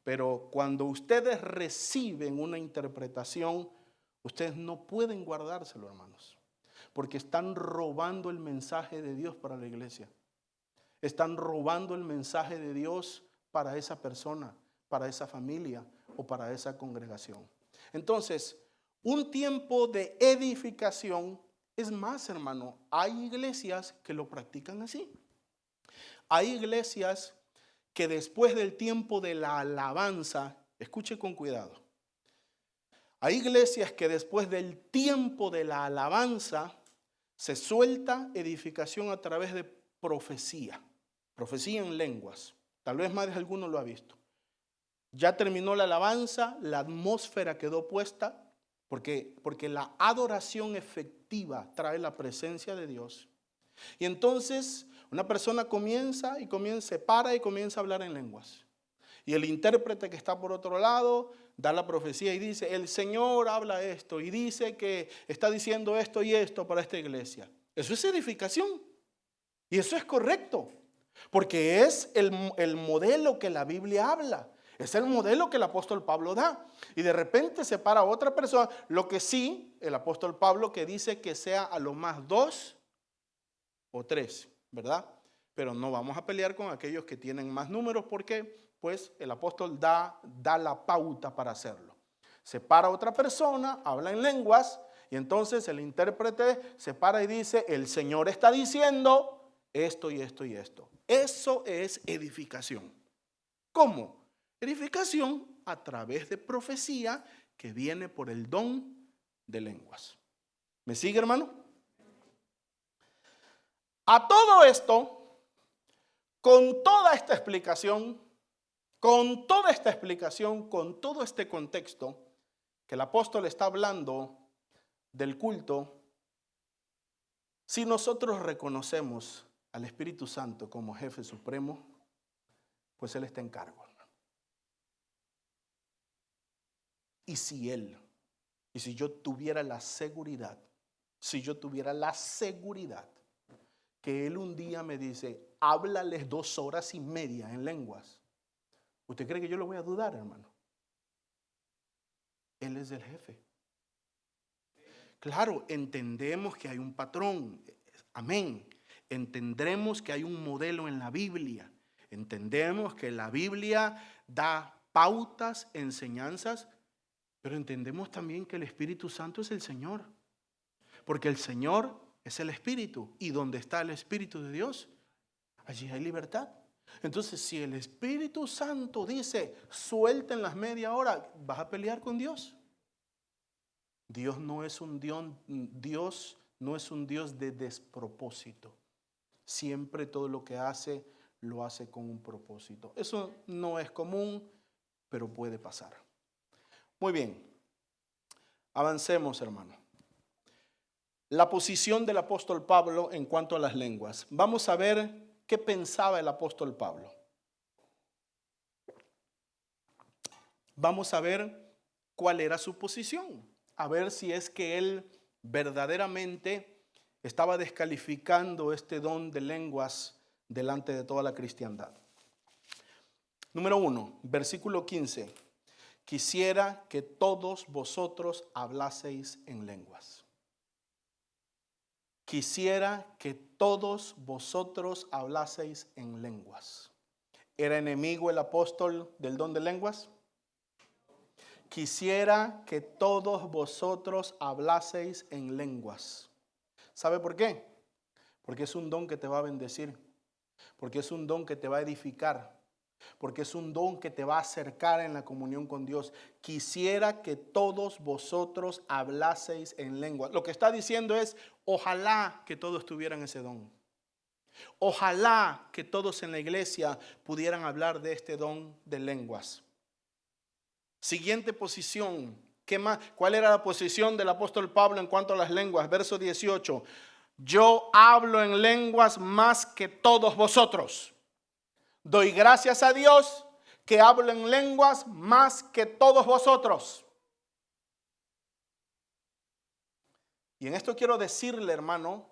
Pero cuando ustedes reciben una interpretación, ustedes no pueden guardárselo, hermanos, porque están robando el mensaje de Dios para la iglesia. Están robando el mensaje de Dios para esa persona, para esa familia o para esa congregación. Entonces, un tiempo de edificación es más, hermano. Hay iglesias que lo practican así. Hay iglesias que después del tiempo de la alabanza, escuche con cuidado. Hay iglesias que después del tiempo de la alabanza se suelta edificación a través de profecía. Profecía en lenguas. Tal vez más de alguno lo ha visto. Ya terminó la alabanza, la atmósfera quedó puesta, porque la adoración efectiva trae la presencia de Dios. Y entonces una persona se para y comienza a hablar en lenguas. Y el intérprete que está por otro lado da la profecía y dice, el Señor habla esto y dice que está diciendo esto y esto para esta iglesia. Eso es edificación. Y eso es correcto. Porque es el modelo que la Biblia habla. Es el modelo que el apóstol Pablo da. Y de repente se para otra persona. Lo que sí, el apóstol Pablo que dice que sea a lo más 2 o 3, ¿verdad? Pero no vamos a pelear con aquellos que tienen más números porque pues el apóstol da la pauta para hacerlo. Se para otra persona, habla en lenguas y entonces el intérprete se para y dice, el Señor está diciendo esto y esto y esto. Eso es edificación. ¿Cómo? Edificación a través de profecía que viene por el don de lenguas. ¿Me sigue, hermano? A todo esto, con toda esta explicación, con todo este contexto, que el apóstol está hablando del culto, si nosotros reconocemos al Espíritu Santo como jefe supremo, pues Él está en cargo. Y si yo tuviera la seguridad, que Él un día me dice, háblales 2 horas y media en lenguas, ¿usted cree que yo lo voy a dudar, hermano? Él es el jefe. Claro, entendemos que hay un patrón, amén. Entendemos que hay un modelo en la Biblia. Entendemos que la Biblia da pautas, enseñanzas, pero entendemos también que el Espíritu Santo es el Señor. Porque el Señor es el Espíritu. Y donde está el Espíritu de Dios, allí hay libertad. Entonces, si el Espíritu Santo dice, suelten las media hora, ¿vas a pelear con Dios? Dios no es un Dios de despropósito. Siempre todo lo que hace, lo hace con un propósito. Eso no es común, pero puede pasar. Muy bien, avancemos, hermano. La posición del apóstol Pablo en cuanto a las lenguas. Vamos a ver qué pensaba el apóstol Pablo. Vamos a ver cuál era su posición. A ver si es que él verdaderamente estaba descalificando este don de lenguas delante de toda la cristiandad. Número 1, versículo 15. Quisiera que todos vosotros hablaseis en lenguas. Quisiera que todos vosotros hablaseis en lenguas. ¿Era enemigo el apóstol del don de lenguas? Quisiera que todos vosotros hablaseis en lenguas. ¿Sabe por qué? Porque es un don que te va a bendecir. Porque es un don que te va a edificar. Porque es un don que te va a acercar en la comunión con Dios. Quisiera que todos vosotros hablaseis en lengua. Lo que está diciendo es, ojalá que todos tuvieran ese don. Ojalá que todos en la iglesia pudieran hablar de este don de lenguas. Siguiente posición. ¿Qué más? ¿Cuál era la posición del apóstol Pablo en cuanto a las lenguas? Verso 18. Yo hablo en lenguas más que todos vosotros. Doy gracias a Dios que hablo en lenguas más que todos vosotros. Y en esto quiero decirle, hermano,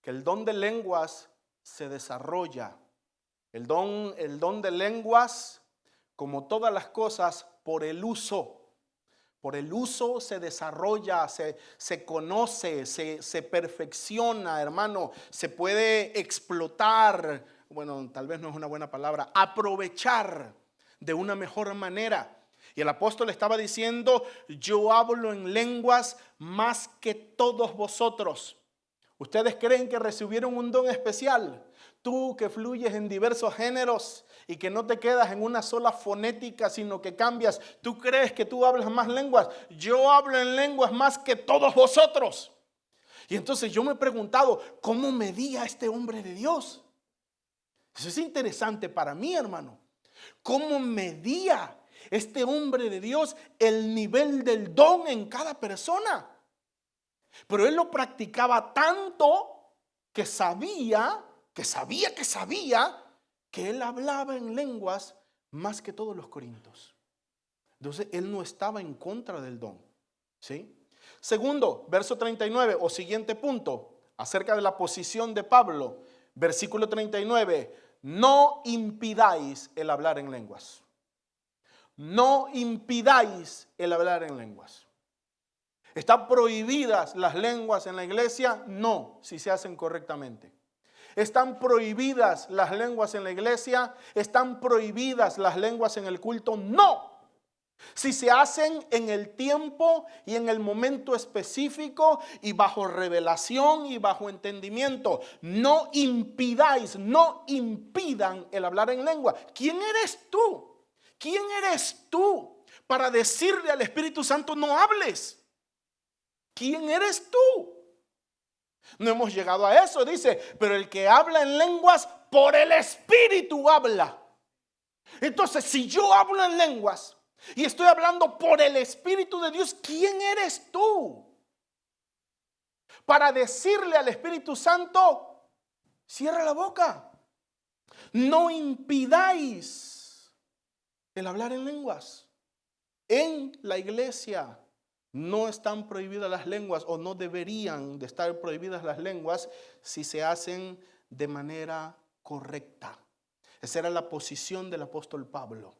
que el don de lenguas se desarrolla. El don de lenguas como todas las cosas, por el uso. Por el uso se desarrolla, se conoce, se perfecciona, hermano. Se puede explotar, bueno, tal vez no es una buena palabra, aprovechar de una mejor manera. Y el apóstol estaba diciendo, yo hablo en lenguas más que todos vosotros. ¿Ustedes creen que recibieron un don especial? Tú que fluyes en diversos géneros y que no te quedas en una sola fonética, sino que cambias. ¿Tú crees que tú hablas más lenguas? Yo hablo en lenguas más que todos vosotros. Y entonces yo me he preguntado, ¿cómo medía este hombre de Dios? Eso es interesante para mí, hermano. ¿Cómo medía este hombre de Dios el nivel del don en cada persona? Pero él lo practicaba tanto que sabía que él hablaba en lenguas más que todos los corintios. Entonces él no estaba en contra del don, ¿sí? Segundo, verso 39 o siguiente punto, acerca de la posición de Pablo, versículo 39, no impidáis el hablar en lenguas. No impidáis el hablar en lenguas. ¿Están prohibidas las lenguas en la iglesia? No, si se hacen correctamente. ¿Están prohibidas las lenguas en la iglesia? ¿Están prohibidas las lenguas en el culto? No. Si se hacen en el tiempo y en el momento específico y bajo revelación y bajo entendimiento. No impidáis, no impidan el hablar en lengua. ¿Quién eres tú? ¿Quién eres tú para decirle al Espíritu Santo no hables? ¿Quién eres tú? No hemos llegado a eso, dice, pero el que habla en lenguas por el Espíritu habla. Entonces, si yo hablo en lenguas y estoy hablando por el Espíritu de Dios, ¿quién eres tú para decirle al Espíritu Santo, cierra la boca? No impidáis el hablar en lenguas. En la iglesia no están prohibidas las lenguas o no deberían de estar prohibidas las lenguas si se hacen de manera correcta. Esa era la posición del apóstol Pablo.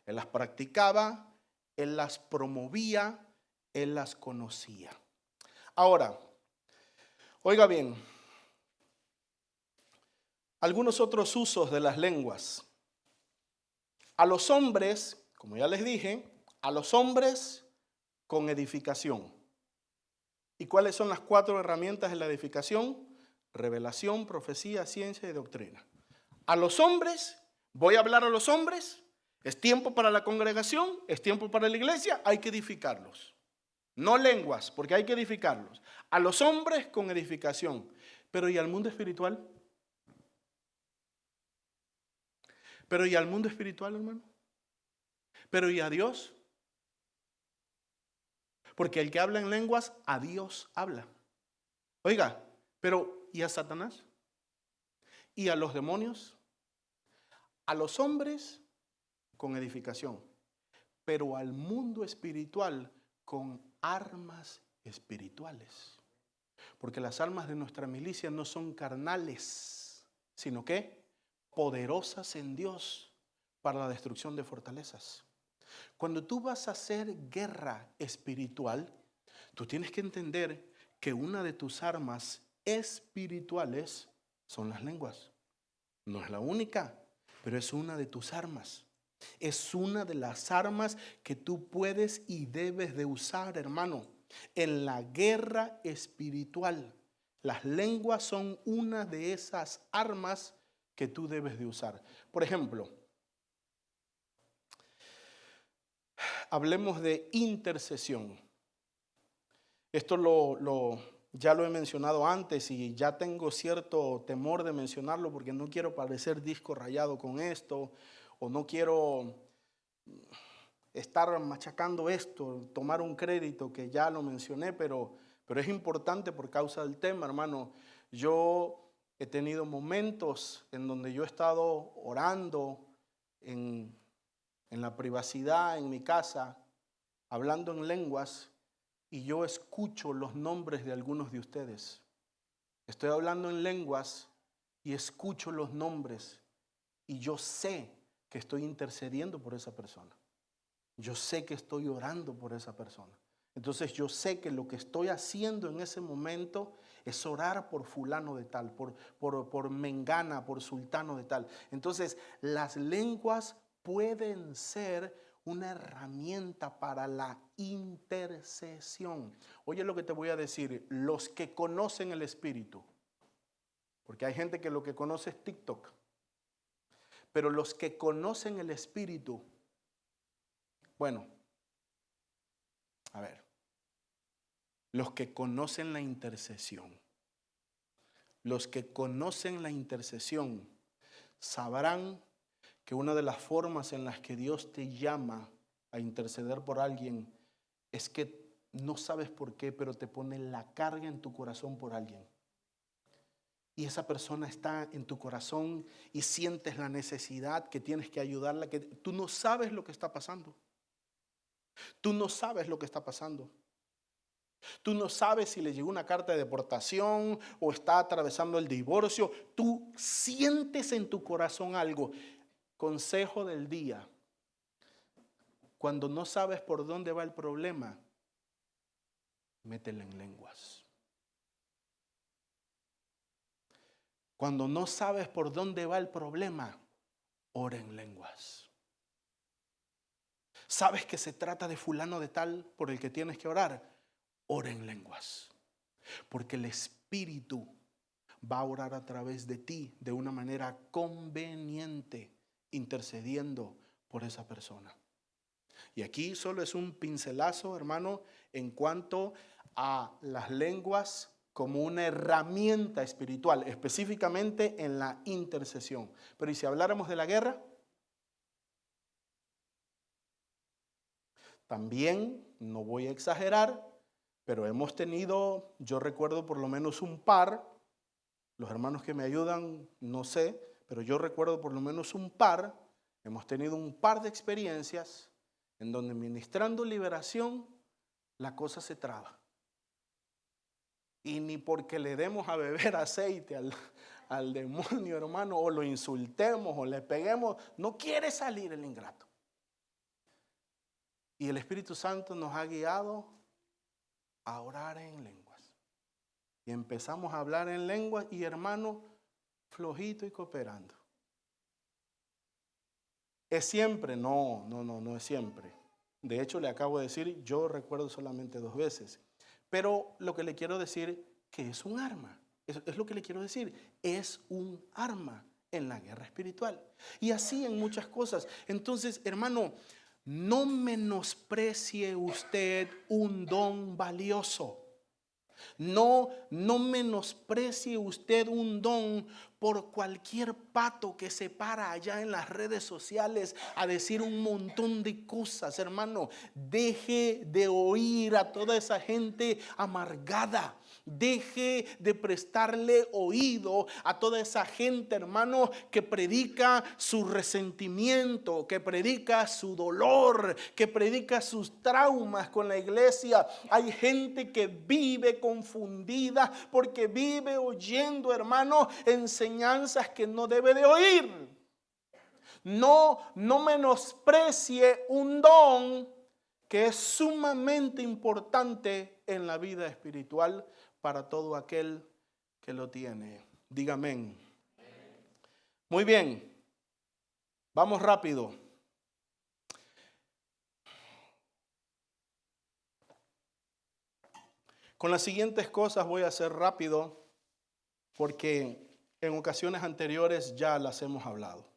Él las practicaba, él las promovía, él las conocía. Ahora, oiga bien, algunos otros usos de las lenguas. A los hombres, como ya les dije, a los hombres con edificación. ¿Y cuáles son las 4 herramientas de la edificación? Revelación, profecía, ciencia y doctrina. A los hombres, voy a hablar a los hombres, es tiempo para la congregación, es tiempo para la iglesia, hay que edificarlos. No lenguas, porque hay que edificarlos. A los hombres con edificación. Pero ¿y al mundo espiritual? Pero ¿y al mundo espiritual, hermano? Pero ¿y a Dios? Porque el que habla en lenguas, a Dios habla. Oiga, pero ¿y a Satanás? ¿Y a los demonios? A los hombres con edificación, pero al mundo espiritual con armas espirituales. Porque las armas de nuestra milicia no son carnales, sino que poderosas en Dios para la destrucción de fortalezas. Cuando tú vas a hacer guerra espiritual, tú tienes que entender que una de tus armas espirituales son las lenguas. No es la única, pero es una de tus armas. Es una de las armas que tú puedes y debes de usar, hermano, en la guerra espiritual. Las lenguas son una de esas armas que tú debes de usar. Por ejemplo, hablemos de intercesión. Esto ya lo he mencionado antes y ya tengo cierto temor de mencionarlo porque no quiero parecer disco rayado con esto o no quiero estar machacando esto, tomar un crédito que ya lo mencioné, pero es importante por causa del tema, hermano. Yo he tenido momentos en donde yo he estado orando en la privacidad, en mi casa, hablando en lenguas, y yo escucho los nombres de algunos de ustedes. Estoy hablando en lenguas y escucho los nombres, y yo sé que estoy intercediendo por esa persona. Yo sé que estoy orando por esa persona. Entonces yo sé que lo que estoy haciendo en ese momento es orar por fulano de tal, por mengana, por sultano de tal. Entonces las lenguas pueden ser una herramienta para la intercesión. Oye lo que te voy a decir, los que conocen el Espíritu, porque hay gente que lo que conoce es TikTok, pero los que conocen el Espíritu, bueno, a ver, los que conocen la intercesión, los que conocen la intercesión sabrán que una de las formas en las que Dios te llama a interceder por alguien es que no sabes por qué, pero te pone la carga en tu corazón por alguien. Y esa persona está en tu corazón y sientes la necesidad que tienes que ayudarla, que tú no sabes lo que está pasando. Tú no sabes lo que está pasando. Tú no sabes si le llegó una carta de deportación o está atravesando el divorcio. Tú sientes en tu corazón algo. Consejo del día. Cuando no sabes por dónde va el problema, métele en lenguas. Cuando no sabes por dónde va el problema, ora en lenguas. ¿Sabes que se trata de fulano de tal por el que tienes que orar? Ora en lenguas. Porque el Espíritu va a orar a través de ti de una manera conveniente, intercediendo por esa persona. Y aquí solo es un pincelazo, hermano, en cuanto a las lenguas como una herramienta espiritual, específicamente en la intercesión. Pero ¿y si habláramos de la guerra? También, no voy a exagerar, pero hemos tenido, yo recuerdo por lo menos un par, los hermanos que me ayudan, no sé, pero yo recuerdo por lo menos un par, hemos tenido un par de experiencias en donde ministrando liberación, la cosa se traba. Y ni porque le demos a beber aceite al demonio, hermano, o lo insultemos o le peguemos, no quiere salir el ingrato. Y el Espíritu Santo nos ha guiado a orar en lenguas. Y empezamos a hablar en lenguas y hermano, flojito y cooperando. ¿Es siempre? No es siempre. De hecho, le acabo de decir, yo recuerdo solamente 2 veces. Pero lo que le quiero decir, que es un arma. Es lo que le quiero decir. Es un arma en la guerra espiritual. Y así en muchas cosas. Entonces, hermano, no menosprecie usted un don valioso. No menosprecie usted un don por cualquier pato que se para allá en las redes sociales a decir un montón de cosas, hermano. Deje de oír a toda esa gente amargada. Deje de prestarle oído a toda esa gente, hermano, que predica su resentimiento, que predica su dolor, que predica sus traumas con la iglesia. Hay gente que vive confundida porque vive oyendo, hermano, enseñanzas que no debe de oír. No menosprecie un don que es sumamente importante en la vida espiritual para todo aquel que lo tiene. Dígame amén. Muy bien, vamos rápido. Con las siguientes cosas voy a ser rápido porque en ocasiones anteriores ya las hemos hablado.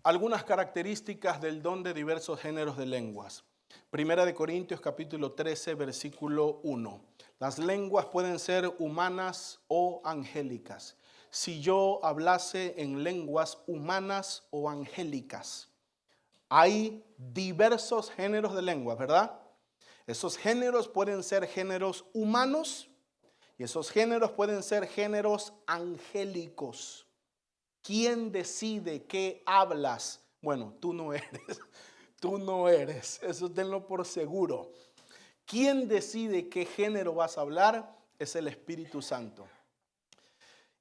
Algunas características del don de diversos géneros de lenguas. Primera de Corintios capítulo 13 versículo 1. Las lenguas pueden ser humanas o angélicas. Si yo hablase en lenguas humanas o angélicas. Hay diversos géneros de lenguas, ¿verdad? Esos géneros pueden ser géneros humanos y esos géneros pueden ser géneros angélicos. ¿Quién decide qué hablas? Bueno, tú no eres. Tú no eres. Eso tenlo por seguro. ¿Quién decide qué género vas a hablar? Es el Espíritu Santo.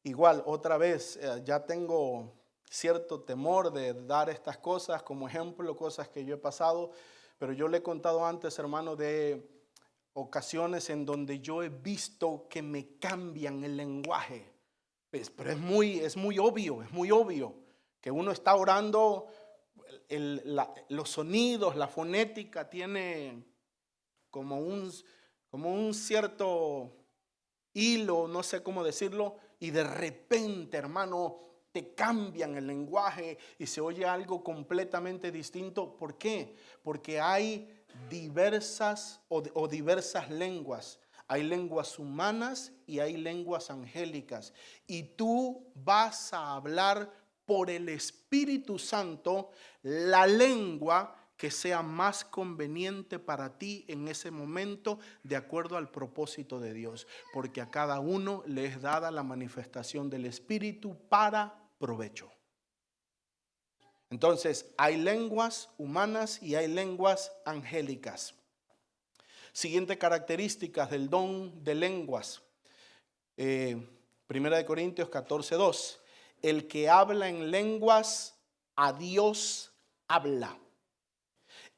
Igual, otra vez, ya tengo cierto temor de dar estas cosas como ejemplo, cosas que yo he pasado, pero yo le he contado antes, hermano, de ocasiones en donde yo he visto que me cambian el lenguaje. Pero es muy obvio que uno está orando, los sonidos, la fonética tiene como un cierto hilo, no sé cómo decirlo, y de repente, hermano, te cambian el lenguaje y se oye algo completamente distinto. ¿Por qué? Porque hay diversas lenguas. Hay lenguas humanas y hay lenguas angélicas. Y tú vas a hablar por el Espíritu Santo la lengua que sea más conveniente para ti en ese momento, de acuerdo al propósito de Dios. Porque a cada uno le es dada la manifestación del Espíritu para provecho. Entonces, hay lenguas humanas y hay lenguas angélicas. Siguiente características del don de lenguas. 1 Corintios 14:2. El que habla en lenguas, a Dios habla.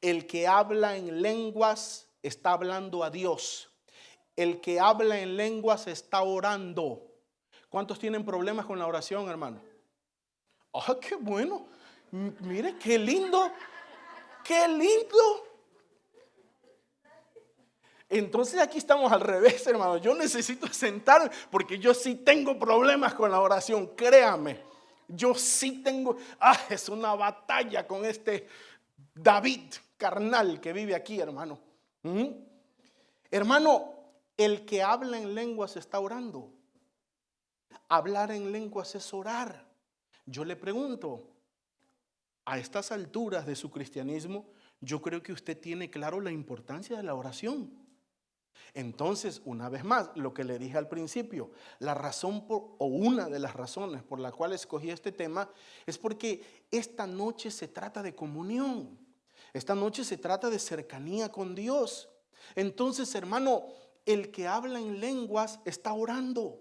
El que habla en lenguas está hablando a Dios. El que habla en lenguas está orando. ¿Cuántos tienen problemas con la oración, hermano? ¡Ah, qué bueno! Mire, qué lindo. ¡Qué lindo! Entonces aquí estamos al revés, hermano. Yo necesito sentar porque yo sí tengo problemas con la oración, créame. Yo sí tengo, es una batalla con este David carnal que vive aquí, hermano. Hermano, el que habla en lenguas está orando. Hablar en lenguas es orar. Yo le pregunto, a estas alturas de su cristianismo, yo creo que usted tiene claro la importancia de la oración. Entonces, una vez más, lo que le dije al principio, una de las razones por la cual escogí este tema es porque esta noche se trata de comunión. Esta noche se trata de cercanía con Dios. Entonces, hermano, el que habla en lenguas está orando.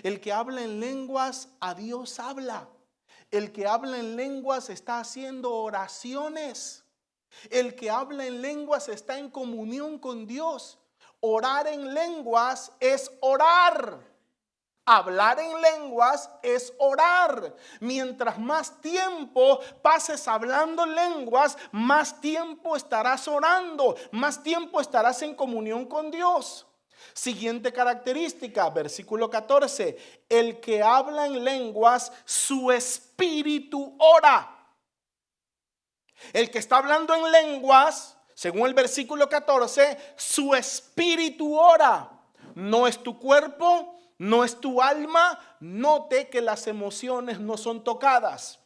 El que habla en lenguas, a Dios habla. El que habla en lenguas está haciendo oraciones. El que habla en lenguas está en comunión con Dios. Orar en lenguas es orar. Hablar en lenguas es orar. Mientras más tiempo pases hablando lenguas, más tiempo estarás orando, más tiempo estarás en comunión con Dios. Siguiente característica, versículo 14. El que habla en lenguas, su espíritu ora. El que está hablando en lenguas, según el versículo 14, su espíritu ora. No es tu cuerpo, no es tu alma. Note que las emociones no son tocadas.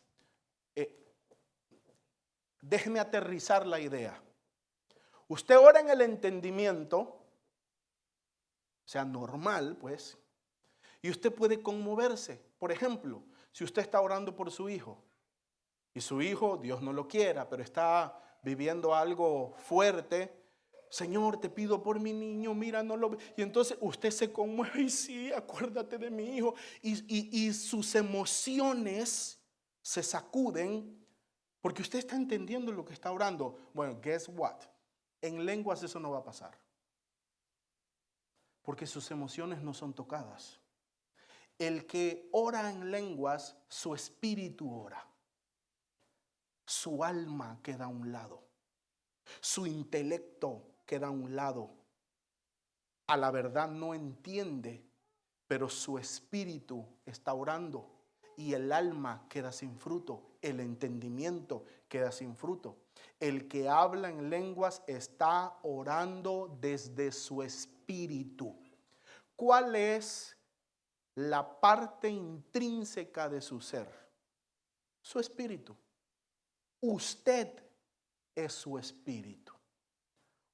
Déjeme aterrizar la idea. Usted ora en el entendimiento, o sea, normal, pues, y usted puede conmoverse. Por ejemplo, si usted está orando por su hijo, y su hijo, Dios no lo quiera, pero está viviendo algo fuerte. Señor, te pido por mi niño, mira, no lo ve. Y entonces usted se conmueve y sí, acuérdate de mi hijo. Y sus emociones se sacuden porque usted está entendiendo lo que está orando. Bueno, guess what? En lenguas eso no va a pasar. Porque sus emociones no son tocadas. El que ora en lenguas, su espíritu ora. Su alma queda a un lado. Su intelecto queda a un lado. A la verdad no entiende, pero su espíritu está orando y el alma queda sin fruto. El entendimiento queda sin fruto. El que habla en lenguas está orando desde su espíritu. ¿Cuál es la parte intrínseca de su ser? Su espíritu. Usted es su espíritu.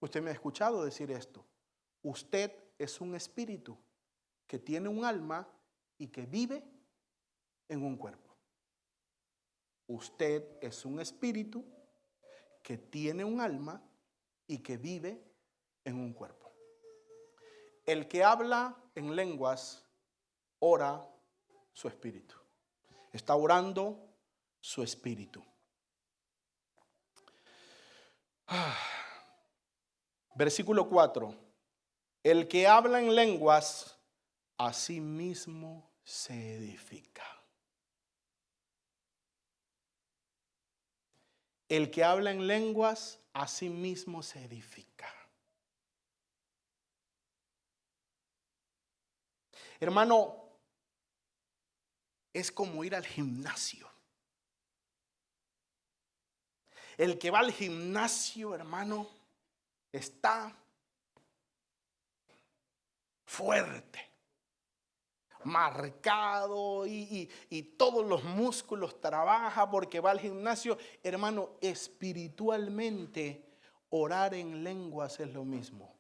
Usted me ha escuchado decir esto. Usted es un espíritu que tiene un alma y que vive en un cuerpo. Usted es un espíritu que tiene un alma y que vive en un cuerpo. El que habla en lenguas ora su espíritu. Está orando su espíritu. Versículo 4. El que habla en lenguas, a sí mismo se edifica. El que habla en lenguas, a sí mismo se edifica. Hermano, es como ir al gimnasio. El que va al gimnasio, hermano, está fuerte, marcado y todos los músculos trabaja porque va al gimnasio. Hermano, espiritualmente orar en lenguas es lo mismo.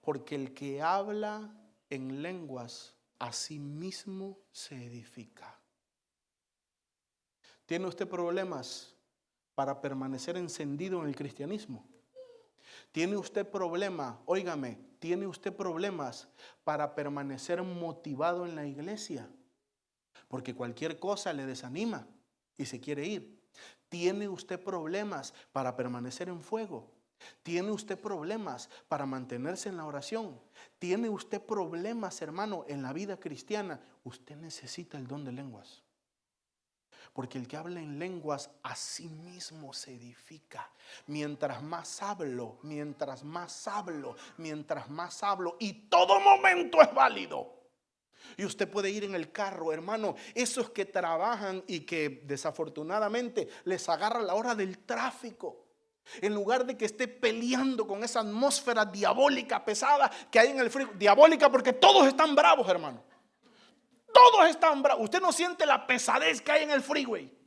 Porque el que habla en lenguas a sí mismo se edifica. ¿Tiene usted problemas para permanecer encendido en el cristianismo? ¿Tiene usted problemas, óigame, tiene usted problemas para permanecer motivado en la iglesia? Porque cualquier cosa le desanima y se quiere ir. ¿Tiene usted problemas para permanecer en fuego? ¿Tiene usted problemas para mantenerse en la oración? ¿Tiene usted problemas, hermano, en la vida cristiana? Usted necesita el don de lenguas. Porque el que habla en lenguas a sí mismo se edifica. Mientras más hablo, mientras más hablo, mientras más hablo. Y todo momento es válido. Y usted puede ir en el carro, hermano. Esos que trabajan y que desafortunadamente les agarra la hora del tráfico. En lugar de que esté peleando con esa atmósfera diabólica pesada que hay en el freeway. Diabólica porque todos están bravos, hermano. Todos están bravos. Usted no siente la pesadez que hay en el freeway.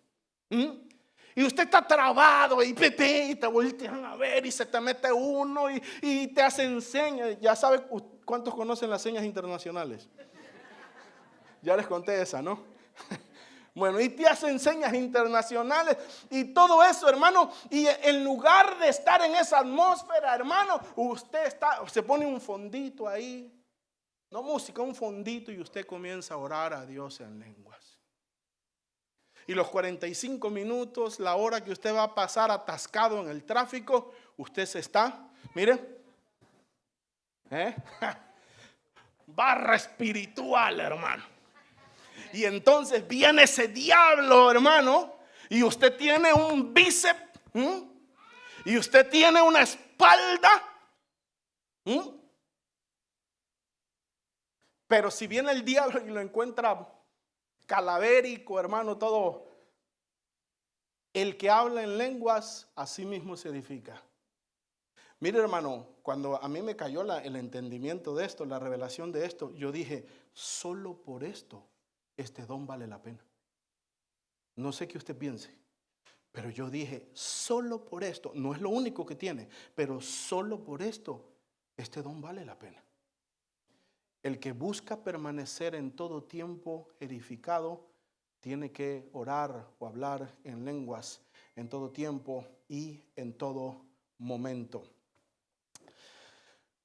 Y usted está trabado y te voltean a ver y se te mete uno y te hacen señas. Ya sabe cuántos conocen las señas internacionales. Ya les conté esa, ¿no? Bueno, y te hacen señas internacionales y todo eso, hermano. Y en lugar de estar en esa atmósfera, hermano, usted se pone un fondito ahí. No música, un fondito, y usted comienza a orar a Dios en lenguas. Y los 45 minutos, la hora que usted va a pasar atascado en el tráfico, usted se está, mire, barra espiritual, hermano. Y entonces viene ese diablo, hermano, y usted tiene un bíceps, y usted tiene una espalda. Pero si viene el diablo y lo encuentra calavérico, hermano, todo. El que habla en lenguas, a sí mismo se edifica. Mire, hermano, cuando a mí me cayó el entendimiento de esto, la revelación de esto, yo dije, solo por esto, este don vale la pena. No sé qué usted piense, pero yo dije, solo por esto, no es lo único que tiene, pero solo por esto, este don vale la pena. El que busca permanecer en todo tiempo edificado, tiene que orar o hablar en lenguas en todo tiempo y en todo momento.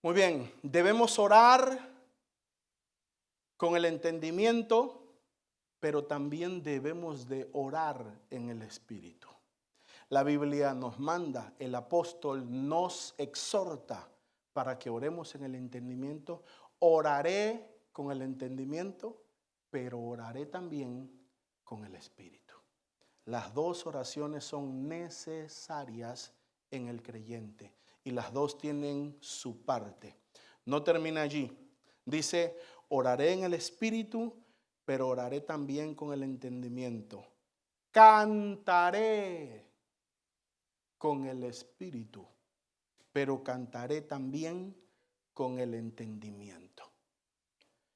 Muy bien, debemos orar con el entendimiento, pero también debemos de orar en el Espíritu. La Biblia nos manda, el apóstol nos exhorta para que oremos en el entendimiento. Oraré con el entendimiento, pero oraré también con el Espíritu. Las dos oraciones son necesarias en el creyente y las dos tienen su parte. No termina allí. Dice, oraré en el Espíritu, pero oraré también con el entendimiento. Cantaré con el Espíritu, pero cantaré también con el entendimiento.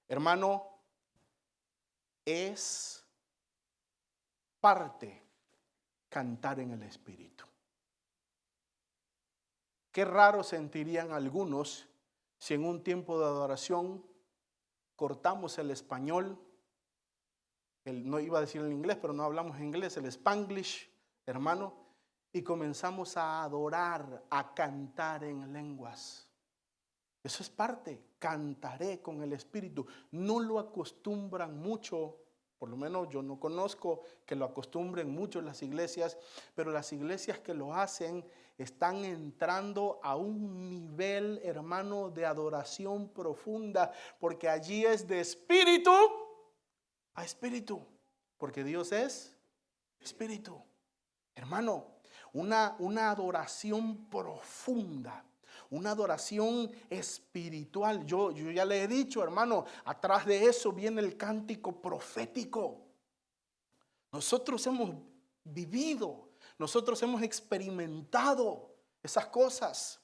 Hermano, es parte cantar en el Espíritu. Qué raro sentirían algunos si en un tiempo de adoración cortamos el español, no iba a decir el inglés, pero no hablamos inglés, el Spanglish, hermano, y comenzamos a adorar, a cantar en lenguas. Eso es parte, cantaré con el Espíritu. No lo acostumbran mucho Por lo menos yo no conozco que lo acostumbren mucho las iglesias, pero las iglesias que lo hacen están entrando a un nivel, hermano, de adoración profunda, porque allí es de espíritu a espíritu, porque Dios es espíritu. Hermano, una adoración profunda, una adoración espiritual. Yo ya le he dicho, hermano, atrás de eso viene el cántico profético. Nosotros hemos vivido, nosotros hemos experimentado esas cosas.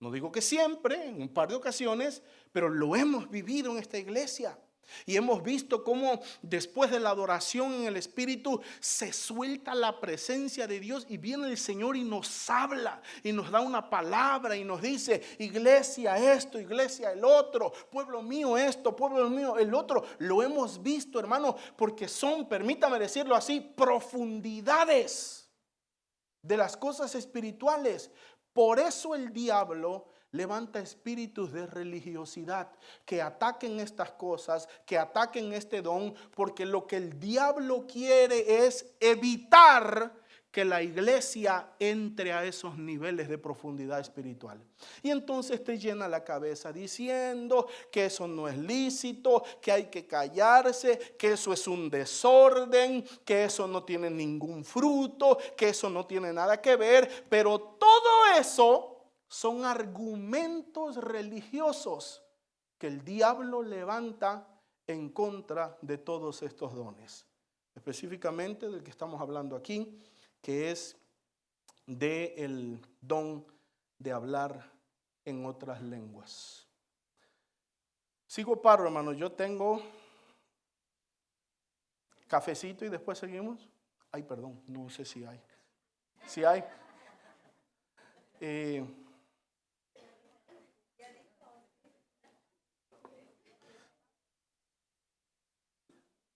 No digo que siempre, en un par de ocasiones, pero lo hemos vivido en esta iglesia. Y hemos visto cómo después de la adoración en el Espíritu se suelta la presencia de Dios y viene el Señor y nos habla y nos da una palabra y nos dice: iglesia esto, iglesia el otro, pueblo mío esto, pueblo mío el otro. Lo hemos visto, hermano, porque son, permítame decirlo así, profundidades de las cosas espirituales. Por eso el diablo levanta espíritus de religiosidad que ataquen estas cosas, que ataquen este don, porque lo que el diablo quiere es evitar que la iglesia entre a esos niveles de profundidad espiritual. Y entonces te llena la cabeza diciendo que eso no es lícito, que hay que callarse, que eso es un desorden, que eso no tiene ningún fruto, que eso no tiene nada que ver. Pero todo eso son argumentos religiosos que el diablo levanta en contra de todos estos dones. Específicamente del que estamos hablando aquí, que es del don de hablar en otras lenguas. Sigo paro, hermano. Yo tengo cafecito y después seguimos. Ay, perdón, no sé si hay. Si hay.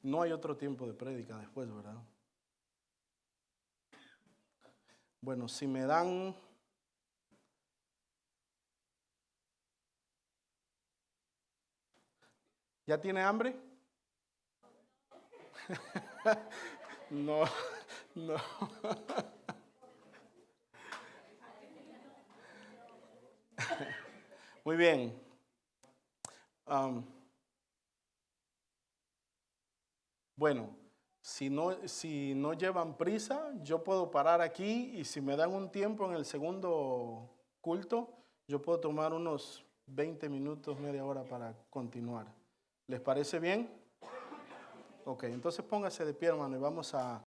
No hay otro tiempo de prédica después, ¿verdad? Bueno, si me dan... ¿Ya tiene hambre? No, no. Muy bien. Bueno, si no llevan prisa, yo puedo parar aquí y si me dan un tiempo en el segundo culto, yo puedo tomar unos 20 minutos, media hora para continuar. ¿Les parece bien? Ok, entonces póngase de pie, hermano, y vamos a